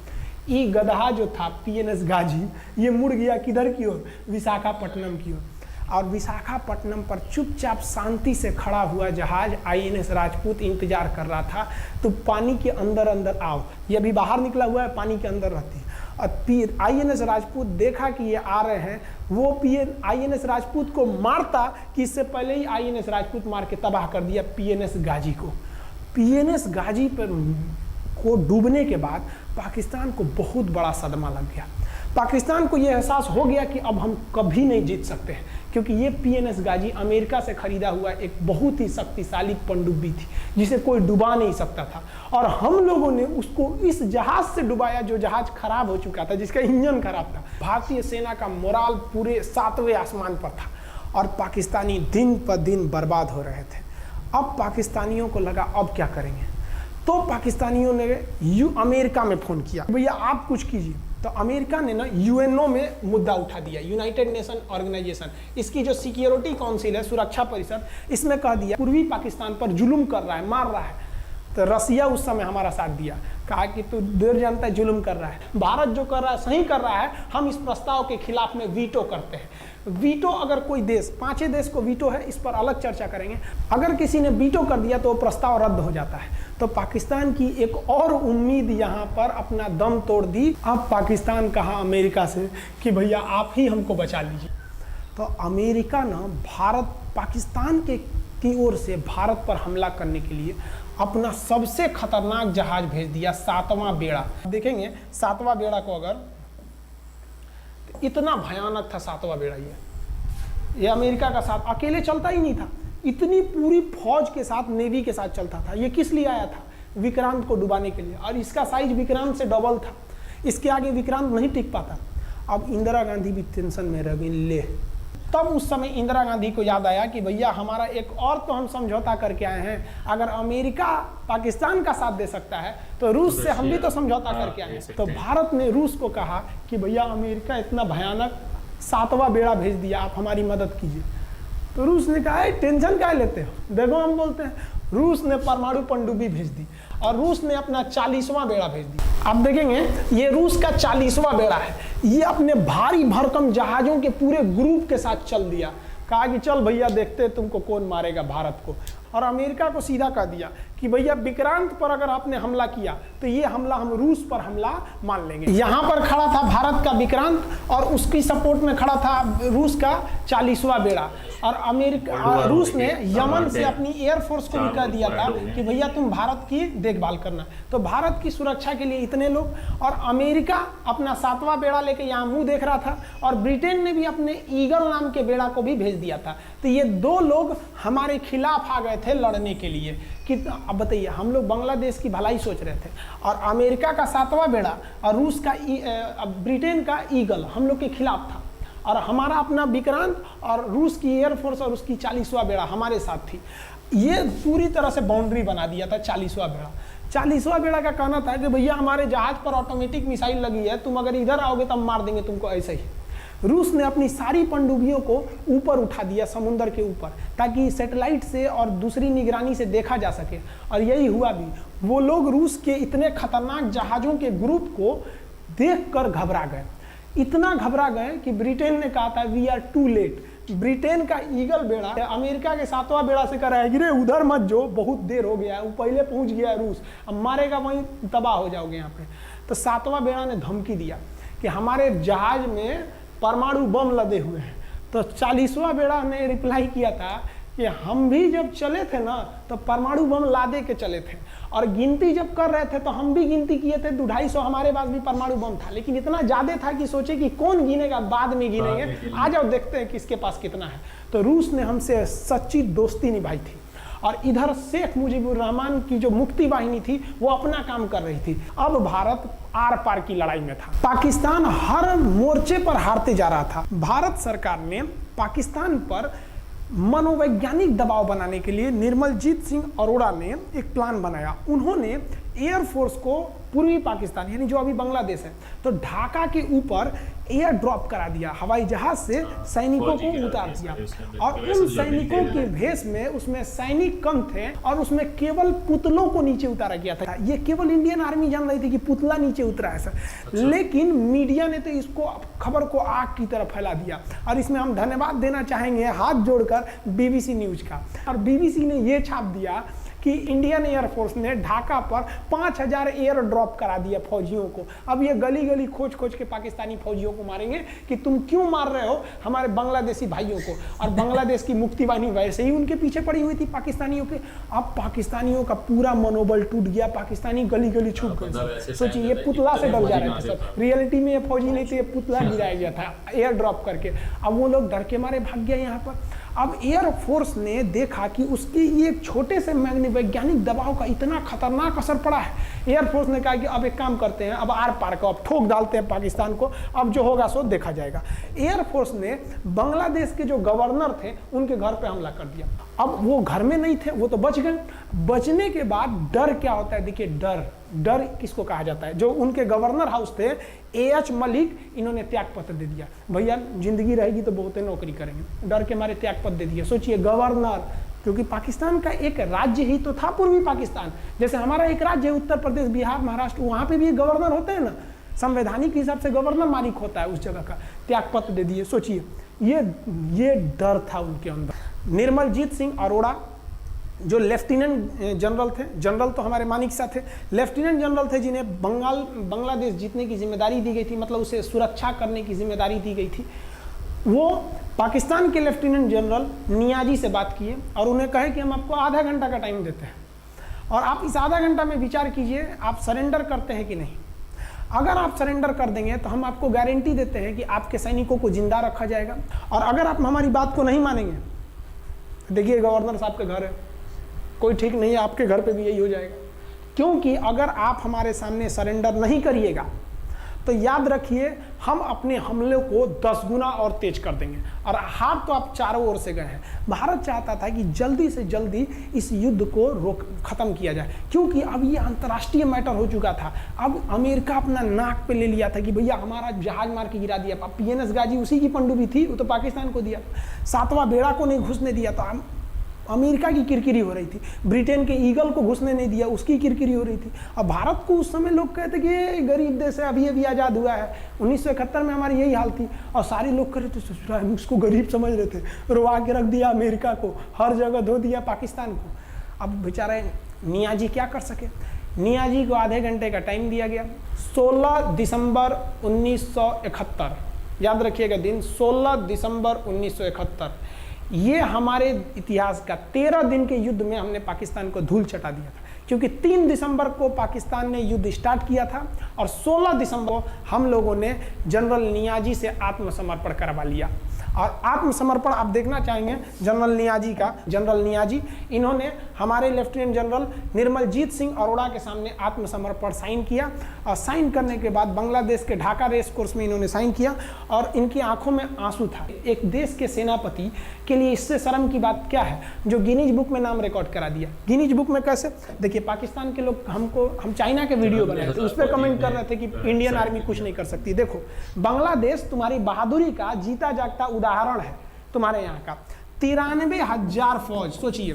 ये गधा जो था पीएनएस गाजी, ये मुड़ गया किधर की ओर? विशाखापट्टनम की ओर। और विशाखापट्टनम पर चुपचाप शांति से खड़ा हुआ जहाज आईएनएस राजपूत इंतजार कर रहा था, तो पानी के अंदर अंदर आओ, ये अभी बाहर निकला हुआ है, पानी के अंदर रहती है। और आईएनएस राजपूत देखा कि ये आ रहे हैं, वो आईएनएस राजपूत को मारता कि इससे पहले ही आईएनएस राजपूत मार के तबाह कर दिया पीएनएस गाजी को। पीएनएस गाजी पर को डूबने के बाद पाकिस्तान को बहुत बड़ा सदमा लग गया। पाकिस्तान को यह एहसास हो गया कि अब हम कभी नहीं जीत सकते हैं, क्योंकि ये पीएनएस गाजी अमेरिका से खरीदा हुआ एक बहुत ही शक्तिशाली पनडुब्बी थी जिसे कोई डुबा नहीं सकता था, और हम लोगों ने उसको इस जहाज से डुबाया जो जहाज खराब हो चुका था, जिसका इंजन खराब था। भारतीय सेना का मोराल पूरे 7वें आसमान पर था और पाकिस्तानी दिन पर दिन बर्बाद हो रहे थे। अब पाकिस्तानियों को लगा अब क्या करेंगे, तो पाकिस्तानियों ने अमेरिका में फ़ोन किया, भैया आप कुछ कीजिए। तो अमेरिका ने ना यूएनओ में मुद्दा उठा दिया, यूनाइटेड नेशन ऑर्गेनाइजेशन, इसकी जो सिक्योरिटी काउंसिल है, सुरक्षा परिषद, इसमें कह दिया पूर्वी पाकिस्तान पर जुल्म कर रहा है, मार रहा है। तो रसिया उस समय हमारा साथ दिया, कहा कि तू देर जानता है जुल्म कर रहा है, भारत जो कर रहा है सही कर रहा है, हम इस प्रस्ताव के खिलाफ में वीटो करते हैं। वीटो अगर कोई देश, 5 देश को वीटो है, इस पर अलग चर्चा करेंगे, अगर किसी ने वीटो कर दिया तो वो प्रस्ताव रद्द हो जाता है। तो पाकिस्तान की एक और उम्मीद यहाँ पर अपना दम तोड़ दी। अब पाकिस्तान कहा अमेरिका से कि भैया आप ही हमको बचा लीजिए। तो अमेरिका ना पाकिस्तान की ओर से भारत पर हमला करने के लिए अपना सबसे खतरनाक जहाज भेज दिया, 7वां बेड़ा। देखेंगे 7वां बेड़ा को, अगर तो इतना भयानक था 7वां बेड़ा। ये अमेरिका का साथ अकेले चलता ही नहीं था, इतनी पूरी फौज के साथ, नेवी के साथ चलता था। ये किस लिए आया था? विक्रांत को डुबाने के लिए, और इसका साइज विक्रांत से डबल था। इसके आगे विक्रांत नहीं टिक पाता। अब इंदिरा गांधी भी टेंशन में रह गई। ले, तब उस समय इंदिरा गांधी को याद आया कि भैया हमारा एक और तो हम समझौता करके आए हैं, अगर अमेरिका पाकिस्तान का साथ दे सकता है तो रूस से हम भी तो समझौता करके आए हैं। तो भारत ने रूस को कहा कि भैया अमेरिका इतना भयानक 7वां बेड़ा भेज दिया, आप हमारी मदद कीजिए। तो रूस ने कहा टेंशन क्या लेते हो, देखो हम बोलते हैं। रूस ने परमाणु पनडुब्बी भेज दी और रूस ने अपना 40वां बेड़ा भेज दिया। आप देखेंगे ये रूस का 40वां बेड़ा है। ये अपने भारी भरकम जहाजों के पूरे ग्रुप के साथ चल दिया, कहा कि चल भैया देखते तुमको कौन मारेगा भारत को। और अमेरिका को सीधा कह दिया कि भैया विक्रांत पर अगर आपने हमला किया तो ये हमला हम रूस पर हमला मान लेंगे। यहाँ पर खड़ा था भारत का विक्रांत और उसकी सपोर्ट में खड़ा था रूस का 40वां बेड़ा। और रूस ने यमन से अपनी एयरफोर्स को भी कह दिया था कि भैया तुम भारत की देखभाल करना। तो भारत की सुरक्षा के लिए इतने लोग, और अमेरिका अपना 7वां बेड़ा लेके यहाँ मुंह देख रहा था, और ब्रिटेन ने भी अपने ईगल नाम के बेड़ा को भी भेज दिया था। तो ये 2 लोग हमारे खिलाफ आ गए थे लड़ने के लिए कि अब बताइए, हम लोग बांग्लादेश की भलाई सोच रहे थे, और अमेरिका का 7वां बेड़ा और रूस का ब्रिटेन का ईगल हम लोग के खिलाफ था, और हमारा अपना विक्रांत और रूस की एयरफोर्स और उसकी 40वां बेड़ा हमारे साथ थी। ये पूरी तरह से बाउंड्री बना दिया था 40वां बेड़ा। 40वां बेड़ा का कहना था कि भैया हमारे जहाज पर ऑटोमेटिक मिसाइल लगी है, तुम अगर इधर आओगे तो हम मार देंगे तुमको ऐसे ही। रूस ने अपनी सारी पनडुब्बियों को ऊपर उठा दिया, समुद्र के ऊपर, ताकि सैटेलाइट से और दूसरी निगरानी से देखा जा सके, और यही हुआ भी। वो लोग रूस के इतने खतरनाक जहाज़ों के ग्रुप को देखकर घबरा गए, इतना घबरा गए कि ब्रिटेन ने कहा था we are too late. Britain का ईगल बेड़ा अमेरिका के 7वां बेड़ा से कह रहा है कि रे उधर मत जो, बहुत देर हो गया है, वो पहले पहुंच गया है रूस, अब मारेगा वहीं तबाह हो जाओगे यहाँ पे। तो 7वां बेड़ा ने धमकी दिया कि हमारे जहाज में परमाणु बम लदे हुए हैं। तो 40वां बेड़ा ने रिप्लाई किया था कि हम भी जब चले थे ना तो परमाणु बम लादे के चले थे, और गिनती जब कर रहे थे तो हम भी गिनती किए थे, 250 हमारे पास भी परमाणु बम था, लेकिन इतना ज़्यादा था कि सोचे कि कौन गिनेगा, बाद में गिनेंगे, आ जाओ देखते हैं किसके पास कितना है। तो रूस ने हमसे सच्ची दोस्ती निभाई थी, और इधर शेख मुजीबुर रहमान की जो मुक्ति वाहिनी थी वो अपना काम कर रही थी। अब भारत आर पार की लड़ाई में था, पाकिस्तान हर मोर्चे पर हारते जा रहा था। भारत सरकार ने पाकिस्तान पर मनोवैज्ञानिक दबाव बनाने के लिए निर्मलजीत सिंह अरोड़ा ने एक प्लान बनाया। उन्होंने एयरफोर्स को पूर्वी पाकिस्तान यानी जो अभी बांग्लादेश है, तो ढाका के ऊपर एयर ड्रॉप करा दिया, हवाई जहाज से सैनिकों को उतार दिया, और उन सैनिकों के भेष में उसमें सैनिक कम थे, और उसमें केवल पुतलों को नीचे उतारा गया था। ये केवल इंडियन आर्मी जान रही थी कि पुतला नीचे उतरा है सर, लेकिन मीडिया ने तो इसको खबर को आग की तरफ फैला दिया। और इसमें हम धन्यवाद देना चाहेंगे हाथ जोड़कर BBC न्यूज का। और BBC ने ये छाप दिया कि इंडियन एयरफोर्स ने ढाका पर 5000 एयर ड्रॉप करा दिया फौजियों को। अब ये गली गली खोज खोज के पाकिस्तानी फौजियों को मारेंगे कि तुम क्यों मार रहे हो हमारे बांग्लादेशी भाइयों को। और बांग्लादेश की मुक्ति वाहिनी वैसे ही उनके पीछे पड़ी हुई थी पाकिस्तानियों के। अब पाकिस्तानियों का पूरा मनोबल टूट गया, पाकिस्तानी गली गली छूट गए। सोचिए ये पुतला से डर जा रहे थे सर, रियलिटी में ये फौजी नहीं थे, ये पुतला गिराया गया था एयर ड्रॉप करके। अब वो लोग डर के मारे भाग गया यहाँ पर। अब एयरफोर्स ने देखा कि उसकी ये छोटे से वैज्ञानिक दबाव का इतना खतरनाक असर पड़ा है। एयरफोर्स ने कहा कि अब एक काम करते हैं, अब आर पार को अब ठोक डालते हैं पाकिस्तान को, अब जो होगा सो देखा जाएगा। एयरफोर्स ने बांग्लादेश के जो गवर्नर थे उनके घर पे हमला कर दिया। अब वो घर में नहीं थे, वो तो बच गए। बचने के बाद डर क्या होता है, देखिए डर किसको कहा जाता है। जो उनके गवर्नर हाउस थे AH मलिक, इन्होंने त्याग पत्र दे दिया। भैया जिंदगी रहेगी तो बहुत नौकरी करेंगे, डर के मारे त्याग पत्र दे दिया। सोचिए गवर्नर, क्योंकि पाकिस्तान का एक राज्य ही तो था पूर्वी पाकिस्तान, जैसे हमारा एक राज्य है उत्तर प्रदेश, बिहार, महाराष्ट्र, वहाँ पे भी गवर्नर होते हैं ना, संवैधानिक हिसाब से गवर्नर मालिक होता है उस जगह का। त्याग पत्र दे दिए। सोचिए ये डर था उनके अंदर। निर्मलजीत सिंह अरोड़ा जो लेफ्टिनेंट जनरल थे, जनरल तो हमारे मानिक शाह थे, लेफ्टिनेंट जनरल थे जिन्हें बांग्लादेश जीतने की जिम्मेदारी दी गई थी, मतलब उसे सुरक्षा करने की जिम्मेदारी दी गई थी। वो पाकिस्तान के लेफ्टिनेंट जनरल नियाजी से बात किए और उन्हें कहे कि हम आपको आधा घंटा का टाइम देते हैं और आप इस आधा घंटा में विचार कीजिए आप सरेंडर करते हैं कि नहीं। अगर आप सरेंडर कर देंगे तो हम आपको गारंटी देते हैं कि आपके सैनिकों को जिंदा रखा जाएगा, और अगर आप हमारी बात को नहीं मानेंगे, देखिए गवर्नर साहब के घर है, कोई ठीक नहीं है, आपके घर पे भी यही हो जाएगा। क्योंकि अगर आप हमारे सामने सरेंडर नहीं करिएगा तो याद रखिए हम अपने हमले को 10 गुना और तेज कर देंगे। और हार तो आप चारों ओर से गए हैं। भारत चाहता था कि जल्दी से जल्दी इस युद्ध को खत्म किया जाए, क्योंकि अब ये अंतर्राष्ट्रीय मैटर हो चुका था। अब अमेरिका अपना नाक पे ले लिया था कि भैया हमारा जहाज मार के गिरा दिया। अब PNS गाजी उसी की पनडुब्बी थी, वो तो पाकिस्तान को दिया। 7वां बेड़ा को नहीं घुसने दिया, तो अमेरिका की किरकिरी हो रही थी। ब्रिटेन के ईगल को घुसने नहीं दिया, उसकी किरकिरी हो रही थी। और भारत को उस समय लोग कहते कि ये गरीब देश है, अभी आज़ाद हुआ है। 1971 में हमारी यही हाल थी और सारे लोग कह रहे थे ससुराल हम उसको गरीब समझ रहे थे, रुआ के रख दिया अमेरिका को, हर जगह धो दिया पाकिस्तान को। अब बेचारे नियाजी क्या कर सके। नियाजी को आधे घंटे का टाइम दिया गया। 16 दिसंबर 1971, याद रखिएगा दिन, 16 दिसंबर 1971। ये हमारे इतिहास का 13 दिन के युद्ध में हमने पाकिस्तान को धूल चटा दिया था, क्योंकि 3 दिसंबर को पाकिस्तान ने युद्ध स्टार्ट किया था और 16 दिसंबर को हम लोगों ने जनरल नियाजी से आत्मसमर्पण करवा लिया। और आत्मसमर्पण आप देखना चाहेंगे जनरल नियाजी का। जनरल नियाजी इन्होंने हमारे लेफ्टिनेंट जनरल निर्मलजीत सिंह अरोड़ा के सामने आत्मसमर्पण साइन किया, और साइन करने के बाद बांग्लादेश के ढाका रेस कोर्स में इन्होंने साइन किया और इनकी आंखों में आंसू था। एक देश के सेनापति के लिए इससे शर्म की बात क्या है, जो गिनीज बुक में नाम रिकॉर्ड करा दिया। गिनीज बुक में कैसे, देखिए पाकिस्तान के लोग हम चाइना के वीडियो बनाए थे, उस पर कमेंट कर रहे थे कि इंडियन आर्मी कुछ नहीं कर सकती। देखो बांग्लादेश तुम्हारी बहादुरी का जीता जागता उदाहरण है। तुम्हारे यहाँ का 93,000 फौज, सोचिए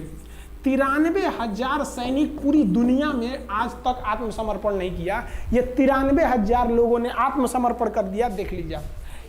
93,000 सैनिक पूरी दुनिया में आज तक आत्मसमर्पण नहीं किया। ये 93,000 लोगों ने आत्मसमर्पण कर दिया। देख लीजिए,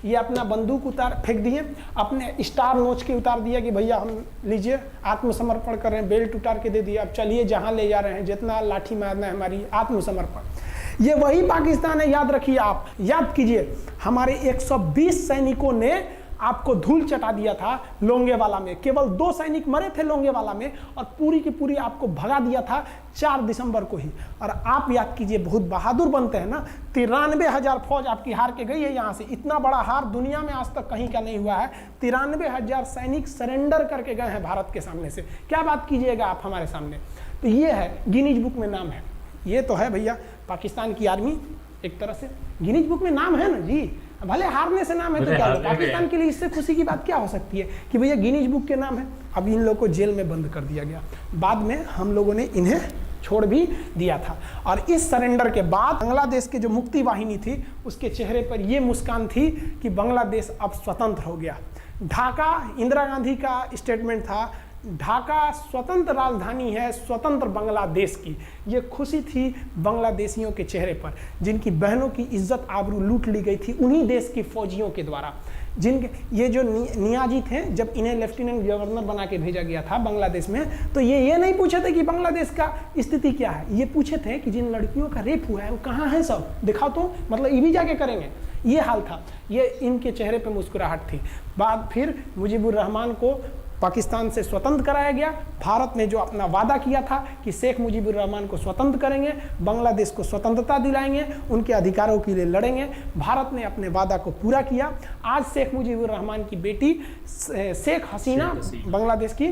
ये अपना बंदूक फेंक दिए, अपने स्टार नोच के उतार दिया कि भैया हम लीजिए आत्मसमर्पण कर रहे हैं, बेल्ट उतार के दे दिया, अब चलिए जहाँ ले जा रहे हैं, जितना लाठी मारना है हमारी, आत्मसमर्पण। ये वही पाकिस्तान है, याद रखिए। आप याद कीजिए, हमारे 120 सैनिकों ने आपको धूल चटा दिया था लोंगेवाला में। केवल 2 सैनिक मरे थे लोंगेवाला में, और पूरी की पूरी आपको भगा दिया था 4 दिसंबर को ही। और आप याद कीजिए, बहुत बहादुर बनते हैं ना। 93,000 फौज आपकी हार के गई है यहाँ से। इतना बड़ा हार दुनिया में आज तक कहीं का नहीं हुआ है। 93,000 सैनिक सरेंडर करके गए हैं भारत के सामने से। क्या बात कीजिएगा आप हमारे सामने। तो ये है, गिनीज बुक में नाम है। ये तो है भैया पाकिस्तान की आर्मी, एक तरह से गिनीज बुक में नाम है ना जी। भले हारने से नाम है तो क्या होगा, पाकिस्तान के लिए इससे खुशी की बात क्या हो सकती है कि भैया गिनीज बुक के नाम है। अब इन लोगों को जेल में बंद कर दिया गया। बाद में हम लोगों ने इन्हें छोड़ भी दिया था। और इस सरेंडर के बाद बांग्लादेश के जो मुक्ति वाहिनी थी, उसके चेहरे पर ये मुस्कान थी कि बांग्लादेश अब स्वतंत्र हो गया। ढाका इंदिरा गांधी का स्टेटमेंट था, ढाका स्वतंत्र राजधानी है स्वतंत्र बांग्लादेश की। ये खुशी थी बांग्लादेशियों के चेहरे पर, जिनकी बहनों की इज्जत आबरू लूट ली गई थी उन्हीं देश के फौजियों के द्वारा। जिनके ये जो नियाजी थे, जब इन्हें लेफ्टिनेंट गवर्नर बना के भेजा गया था बांग्लादेश में, तो ये नहीं पूछे थे कि बांग्लादेश का स्थिति क्या है। ये पूछे थे कि जिन लड़कियों का रेप हुआ है वो कहाँ है, सब दिखाओ तो, मतलब ये भी जाके करेंगे। ये हाल था। ये इनके चेहरे पर मुस्कुराहट थी। बाद फिर मुजीबुर रहमान को पाकिस्तान से स्वतंत्र कराया गया। भारत ने जो अपना वादा किया था कि शेख मुजीबुर रहमान को स्वतंत्र करेंगे, बांग्लादेश को स्वतंत्रता दिलाएंगे, उनके अधिकारों के लिए लड़ेंगे, भारत ने अपने वादा को पूरा किया। आज शेख मुजीबुर रहमान की बेटी शेख हसीना बांग्लादेश की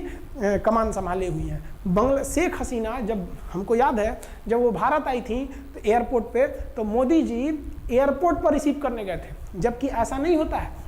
कमान संभाले हुई हैं। शेख हसीना, जब हमको याद है जब वो भारत आई थी तो एयरपोर्ट पे, तो मोदी जी एयरपोर्ट पर रिसीव करने गए थे, जबकि ऐसा नहीं होता है।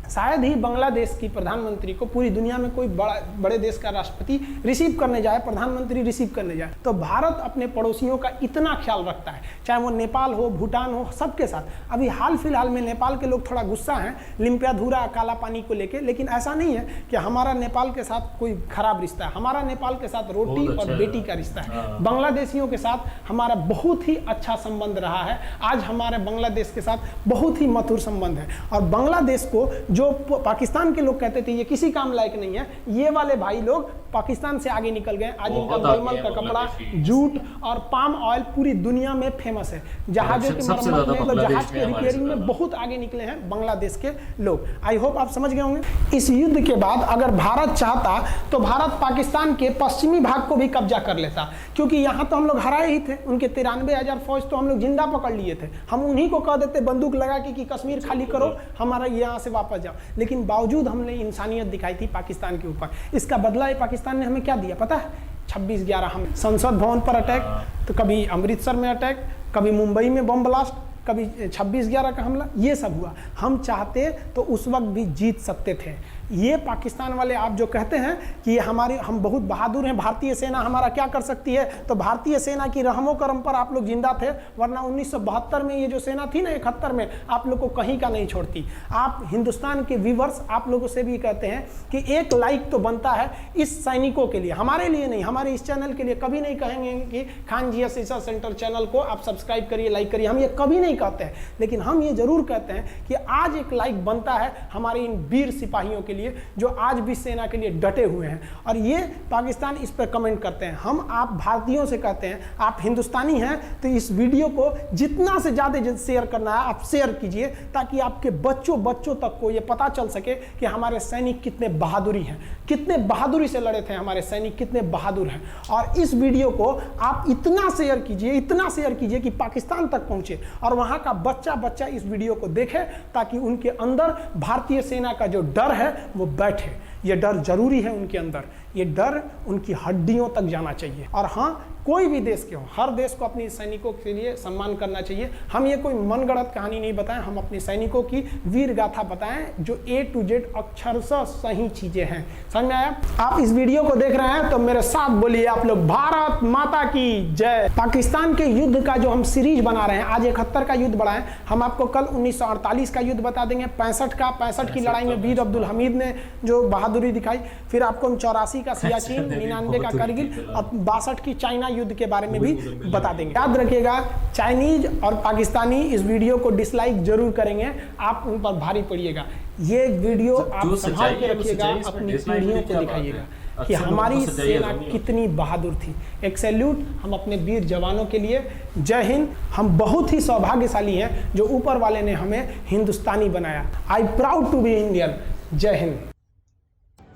शायद ही बांग्लादेश की प्रधानमंत्री को पूरी दुनिया में कोई बड़े देश का राष्ट्रपति रिसीव करने जाए, प्रधानमंत्री रिसीव करने जाए। तो भारत अपने पड़ोसियों का इतना ख्याल रखता है, चाहे वो नेपाल हो, भूटान हो, सबके साथ। अभी हाल फिलहाल में नेपाल के लोग थोड़ा गुस्सा हैं लिम्पियाधुरा काला पानी को लेके, लेकिन ऐसा नहीं है कि हमारा नेपाल के साथ कोई खराब रिश्ता है। हमारा नेपाल के साथ रोटी और बेटी का रिश्ता है। बांग्लादेशियों के साथ हमारा बहुत ही अच्छा संबंध रहा है। आज हमारे बांग्लादेश के साथ बहुत ही मधुर संबंध है। और बांग्लादेश को जो पाकिस्तान के लोग कहते थे ये किसी काम लायक नहीं है, ये वाले भाई लोग पाकिस्तान से आगे निकल गए। आज इनका मलमल का कपड़ा, जूट और पाम ऑयल पूरी दुनिया में फेमस है। जहाजों की मरम्मत में, मतलब जहाज के रिपेयरिंग में बहुत आगे निकले हैं बांग्लादेश के लोग। आई होप आप समझ गए होंगे। इस युद्ध के बाद अगर भारत चाहता तो भारत पाकिस्तान के पश्चिमी भाग को भी कब्जा कर लेता, क्योंकि यहाँ तो हम लोग हराए ही थे। उनके 93,000 फौज तो हम लोग जिंदा पकड़ लिए थे। हम उन्हीं को कह देते बंदूक लगा के कि कश्मीर खाली करो, हमारा यहाँ से वापस जाओ। लेकिन बावजूद हमने इंसानियत दिखाई थी पाकिस्तान के ऊपर। इसका बदला ये पाकिस्तान ने हमें क्या दिया पता है? 26/11 हम संसद भवन पर अटैक, तो कभी अमृतसर में अटैक, कभी मुंबई में बम ब्लास्ट, कभी 26/11 का हमला, ये सब हुआ। हम चाहते तो उस वक्त भी जीत सकते थे। ये पाकिस्तान वाले आप जो कहते हैं कि हम बहुत बहादुर हैं, भारतीय सेना हमारा क्या कर सकती है, तो भारतीय सेना की रहमो करम पर आप लोग जिंदा थे, वरना 1972 में ये जो सेना थी ना 71 में, आप लोग को कहीं का नहीं छोड़ती। आप हिंदुस्तान के व्यूवर्स आप लोगों से भी कहते हैं कि एक लाइक तो बनता है इस सैनिकों के लिए, हमारे लिए नहीं, हमारे इस चैनल के लिए। कभी नहीं कहेंगे कि खान जी रिसर्च सेंटर चैनल को आप सब्सक्राइब करिए, लाइक करिए, हम ये कभी नहीं कहते हैं। लेकिन हम ये जरूर कहते हैं कि आज एक लाइक बनता है हमारे इन वीर सिपाहियों के लिए जो आज भी सेना के लिए डटे हुए हैं। और ये पाकिस्तान इस पर कमेंट करते हैं। हम आप भारतीयों से कहते हैं, आप हिंदुस्तानी हैं तो इस वीडियो को जितना से ज़्यादा शेयर करना है आप शेयर कीजिए, ताकि आपके बच्चों तक को ये पता चल सके कि हमारे सैनिक कितने बहादुरी हैं, कितने बहादुरी से लड़े थे हमारे सैनिक, कितने बहादुर हैं। और इस वीडियो को आप इतना शेयर कीजिए कि पाकिस्तान तक पहुंचे और वहां का बच्चा इस वीडियो को देखे, ताकि उनके अंदर भारतीय सेना का जो डर है वो बैठे। ये डर जरूरी है उनके अंदर, ये डर उनकी हड्डियों तक जाना चाहिए। और हाँ, कोई भी देश के हो, हर देश को अपने सैनिकों के लिए सम्मान करना चाहिए। हम ये कोई मनगढ़ंत कहानी नहीं बताएं, हम अपने सैनिकों की वीर गाथा बताएं जो A to Z अक्षरशः सही चीजें हैं। समझ में आया? आप इस वीडियो को देख रहे हैं तो मेरे साथ बोलिए आप लोग, भारत माता की जय। पाकिस्तान के युद्ध का जो हम सीरीज बना रहे हैं, आज 71 का युद्ध बढ़ाएं, हम आपको कल 1948 का युद्ध बता देंगे, 65 की लड़ाई में वीर अब्दुल हमीद ने जो बहादुरी दिखाई, फिर आपको हम 84 का सियाचिन, 99 का करगिल और 62 की चाइना युद्ध के बारे में भी बता देंगे। याद रखिएगा, चाइनीज और पाकिस्तानी इस वीडियो को डिसलाइक जरूर करेंगे, आप उन पर भारी पड़िएगा। ये वीडियो आप संभाल के रखिएगा, अपनी पीढ़ियों को दिखाइएगा कि हमारी सेना कितनी बहादुर थी। एक सैल्यूट हम अपने वीर जवानों के लिए। जय हिंद। हम बहुत ही सौभाग्यशाली हैं जो ऊपर वाले ने हमें हिंदुस्तानी बनाया। I proud to be Indian. जय हिंद।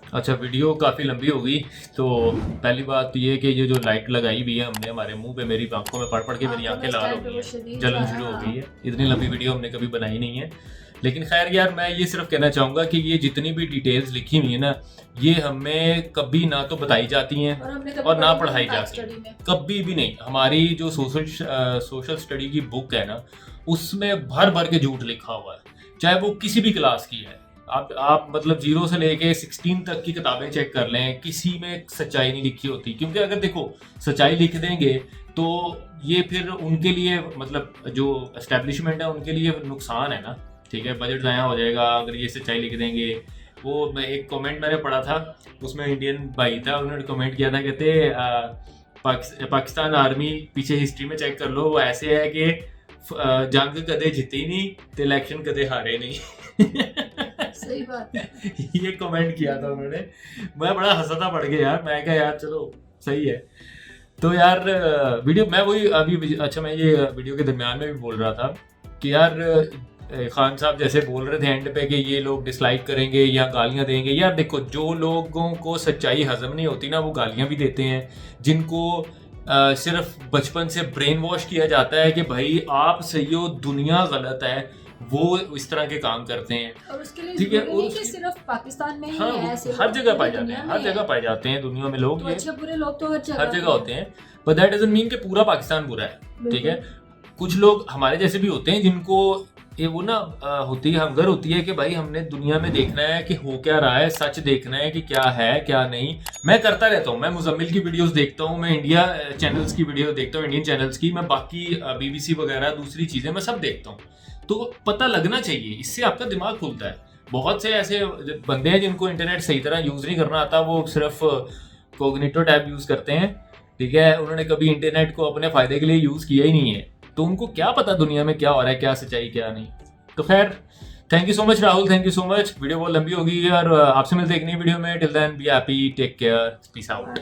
अच्छा, वीडियो काफ़ी लंबी हो गई, तो पहली बात ये कि ये जो लाइट लगाई हुई है हमने हमारे मुंह पे, मेरी आंखों में पढ़ के मेरी आंखें लाल हो गई हैं, जलन शुरू हो गई है। इतनी लंबी वीडियो हमने कभी बनाई नहीं है। लेकिन खैर यार, मैं ये सिर्फ कहना चाहूँगा कि ये जितनी भी डिटेल्स लिखी हुई है ना, ये हमें कभी ना तो बताई जाती हैं और ना पढ़ाई जाती हैं, कभी भी नहीं। हमारी जो सोशल स्टडी की बुक है ना, उसमें भर भर के झूठ लिखा हुआ है, चाहे वो किसी भी क्लास की है। आप मतलब 0 से लेके 16 तक की किताबें चेक कर लें, किसी में सच्चाई नहीं लिखी होती। क्योंकि अगर देखो सच्चाई लिख देंगे तो ये फिर उनके लिए, मतलब जो एस्टेब्लिशमेंट है उनके लिए नुकसान है ना, ठीक है, बजट ज़ाया हो जाएगा अगर ये सच्चाई लिख देंगे। वो एक कमेंट मैंने पढ़ा था, उसमें इंडियन भाई था, उन्होंने कमेंट किया था, कहते पाकिस्तान आर्मी पीछे हिस्ट्री में चेक कर लो, वो ऐसे है कि जंग कदे जीती नहीं तो इलेक्शन कदे हारे नहीं। सही बात है। ये कमेंट किया था उन्होंने, मैं बड़ा हंसा था पढ़ के यार। मैं कहा यार चलो सही है। तो यार वीडियो मैं वही अभी, अच्छा मैं ये वीडियो के दरमियान में भी बोल रहा था कि यार खान साहब जैसे बोल रहे थे एंड पे कि ये लोग डिसलाइक करेंगे या गालियां देंगे। यार देखो, जो लोगों को सच्चाई हजम नहीं होती ना, वो गालियां भी देते हैं। जिनको सिर्फ बचपन से ब्रेन वॉश किया जाता है कि भाई आप सही हो, दुनिया गलत है, वो इस तरह के काम करते हैं। और उसके लिए ठीक है, नहीं कि सिर्फ पाकिस्तान में ही हाँ, है, ऐसे हर जगह पाए जाते हैं, हर जगह पाए जाते हैं दुनिया में लोग। तो अच्छे बुरे लोग तो हर जगह होते हैं, बट दैट डजंट मीन कि पूरा पाकिस्तान बुरा है। ठीक है, कुछ लोग हमारे जैसे भी होते हैं जिनको ये वो ना होती है, हंगर होती है कि भाई हमने दुनिया में देखना है कि हो क्या रहा है, सच देखना है कि क्या है क्या नहीं। मैं करता रहता हूँ, मैं मुजम्मिल की वीडियोस देखता हूँ, मैं इंडिया चैनल्स की वीडियो देखता हूँ, इंडियन चैनल्स की, मैं बाकी BBC वगैरह दूसरी चीज़ें मैं सब देखता हूँ। तो पता लगना चाहिए, इससे आपका दिमाग खुलता है। बहुत से ऐसे बंदे हैं जिनको इंटरनेट सही तरह यूज़ नहीं करना आता, वो सिर्फ कोग्निटो टैब यूज़ करते हैं। ठीक है, उन्होंने कभी इंटरनेट को अपने फ़ायदे के लिए यूज़ किया ही नहीं है, तो उनको क्या पता दुनिया में क्या हो रहा है, क्या सच्चाई क्या नहीं। तो खैर thank you so much Rahul, thank you so much. Video बहुत लंबी होगी और आपसे मिलते हैं एक नई वीडियो में। Till then be happy, take care, peace out.